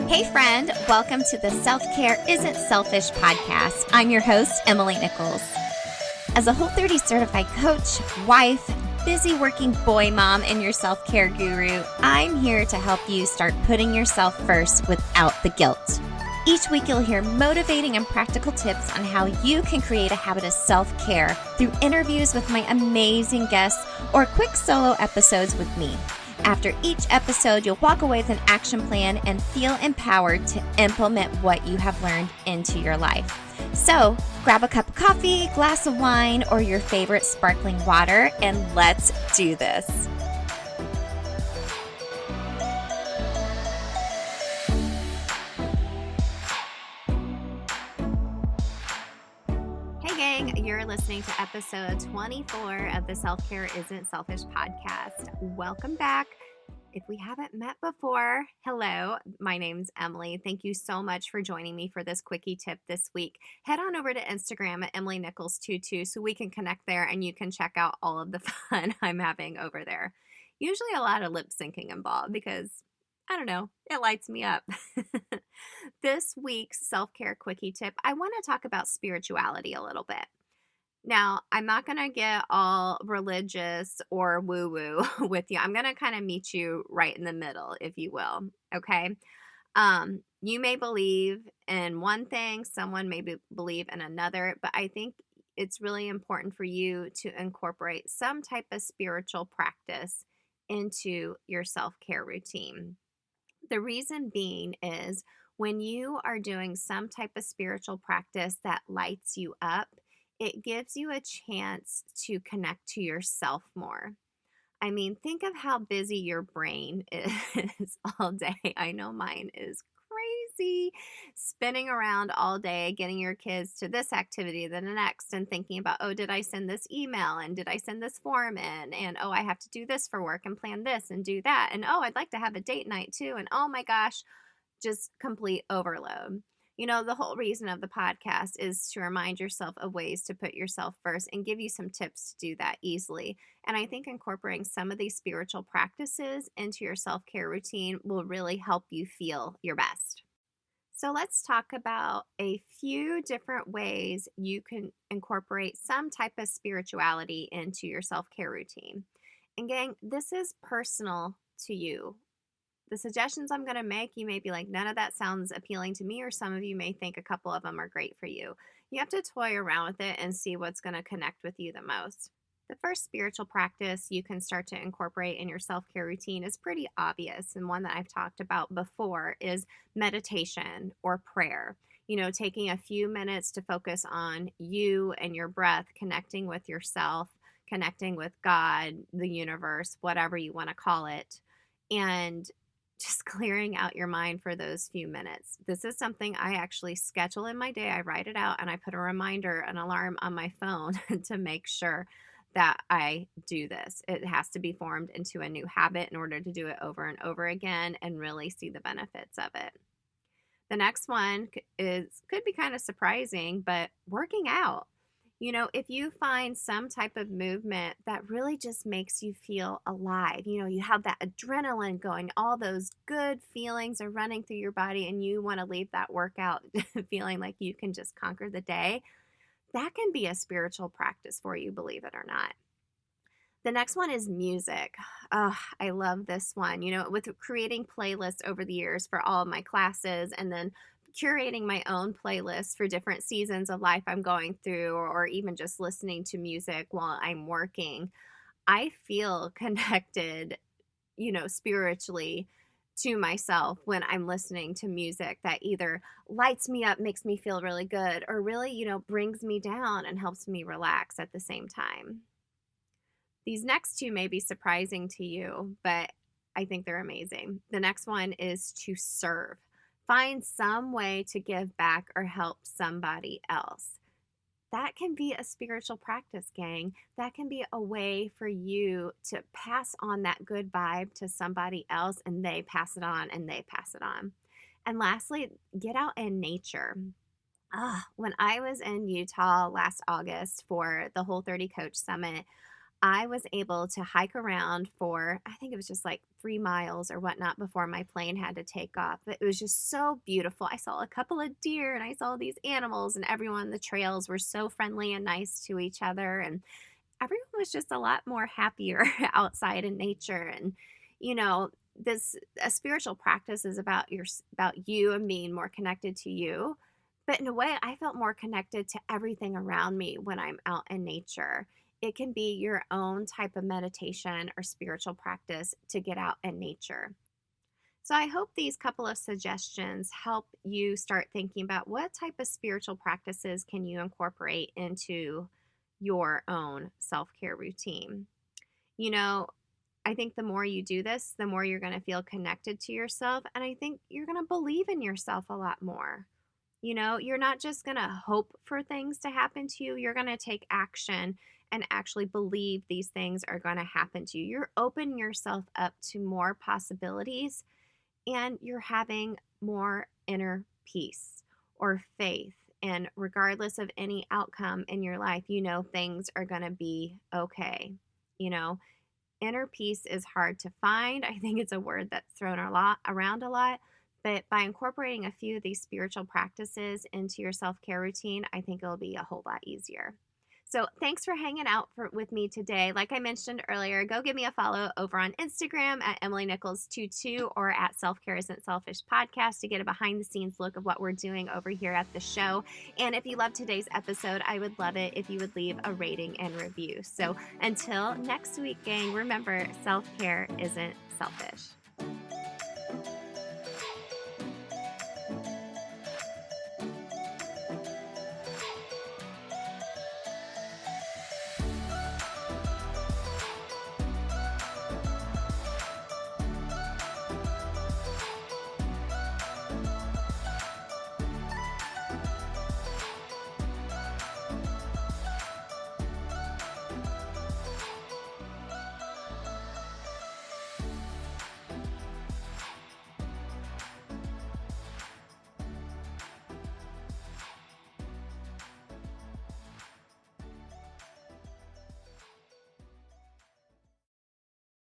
Hey, friend, welcome to the Self-Care Isn't Selfish podcast. I'm your host, Emily Nichols. As a Whole30 certified coach, wife, busy working boy mom, and your self-care guru, I'm here to help you start putting yourself first without the guilt. Each week, you'll hear motivating and practical tips on how you can create a habit of self-care through interviews with my amazing guests or quick solo episodes with me. After each episode, you'll walk away with an action plan and feel empowered to implement what you have learned into your life. So grab a cup of coffee, glass of wine, or your favorite sparkling water, and let's do this. Hey gang, you're listening to episode 24 of the Self-Care Isn't Selfish podcast. Welcome back. If we haven't met before, hello, my name's Emily. Thank you so much for joining me for this quickie tip this week. Head on over to Instagram at EmilyNichols22 so we can connect there and you can check out all of the fun I'm having over there. Usually a lot of lip syncing involved because, I don't know, it lights me up. This week's self-care quickie tip, I want to talk about spirituality a little bit. Now, I'm not going to get all religious or woo-woo with you. I'm going to kind of meet you right in the middle, if you will, okay? You may believe in one thing, someone may believe in another, but I think it's really important for you to incorporate some type of spiritual practice into your self-care routine. The reason being is when you are doing some type of spiritual practice that lights you up, it gives you a chance to connect to yourself more. I mean, think of how busy your brain is all day. I know mine is crazy, spinning around all day, getting your kids to this activity, then the next, and thinking about, oh, did I send this email? And did I send this form in? And oh, I have to do this for work and plan this and do that. And oh, I'd like to have a date night too. And oh my gosh, just complete overload. You know, the whole reason of the podcast is to remind yourself of ways to put yourself first and give you some tips to do that easily. And I think incorporating some of these spiritual practices into your self-care routine will really help you feel your best. So let's talk about a few different ways you can incorporate some type of spirituality into your self-care routine. And gang, this is personal to you. The suggestions I'm going to make, you may be like, none of that sounds appealing to me, or some of you may think a couple of them are great for you. You have to toy around with it and see what's going to connect with you the most. The first spiritual practice you can start to incorporate in your self-care routine is pretty obvious, and one that I've talked about before is meditation or prayer. You know, taking a few minutes to focus on you and your breath, connecting with yourself, connecting with God, the universe, whatever you want to call it, and just clearing out your mind for those few minutes. This is something I actually schedule in my day. I write it out and I put a reminder, an alarm on my phone to make sure that I do this. It has to be formed into a new habit in order to do it over and over again and really see the benefits of it. The next one could be kind of surprising, but working out. You know, if you find some type of movement that really just makes you feel alive, you know, you have that adrenaline going, all those good feelings are running through your body, and you want to leave that workout feeling like you can just conquer the day, that can be a spiritual practice for you, believe it or not. The next one is music. Oh, I love this one. You know, with creating playlists over the years for all of my classes and then curating my own playlists for different seasons of life I'm going through, or even just listening to music while I'm working, I feel connected, you know, spiritually to myself when I'm listening to music that either lights me up, makes me feel really good, or really, you know, brings me down and helps me relax at the same time. These next two may be surprising to you, but I think they're amazing. The next one is to serve. Find some way to give back or help somebody else. That can be a spiritual practice, gang. That can be a way for you to pass on that good vibe to somebody else, and they pass it on and they pass it on. And lastly, get out in nature. When I was in Utah last August for the Whole30 Coach Summit, I was able to hike around for, I think it was just like 3 miles or whatnot before my plane had to take off. But it was just so beautiful. I saw a couple of deer and I saw these animals, and everyone on the trails were so friendly and nice to each other. And everyone was just a lot more happier outside in nature. And, you know, this a spiritual practice is about you and being more connected to you. But in a way, I felt more connected to everything around me when I'm out in nature. It can be your own type of meditation or spiritual practice to get out in nature. So I hope these couple of suggestions help you start thinking about what type of spiritual practices can you incorporate into your own self-care routine. You know, I think the more you do this, the more you're going to feel connected to yourself, and I think you're going to believe in yourself a lot more. You're not just going to hope for things to happen to you, you're going to take action and actually believe these things are going to happen to you. You're opening yourself up to more possibilities, and you're having more inner peace or faith. And regardless of any outcome in your life, things are going to be okay. You know, Inner peace is hard to find. I think it's a word that's thrown around a lot. But by incorporating a few of these spiritual practices into your self care routine, I think it'll be a whole lot easier. So thanks for hanging out with me today. Like I mentioned earlier, go give me a follow over on Instagram at Emily Nichols22 or at Self Care Isn't Selfish podcast to get a behind the scenes look of what we're doing over here at the show. And if you love today's episode, I would love it if you would leave a rating and review. So until next week, gang, remember, self care isn't selfish.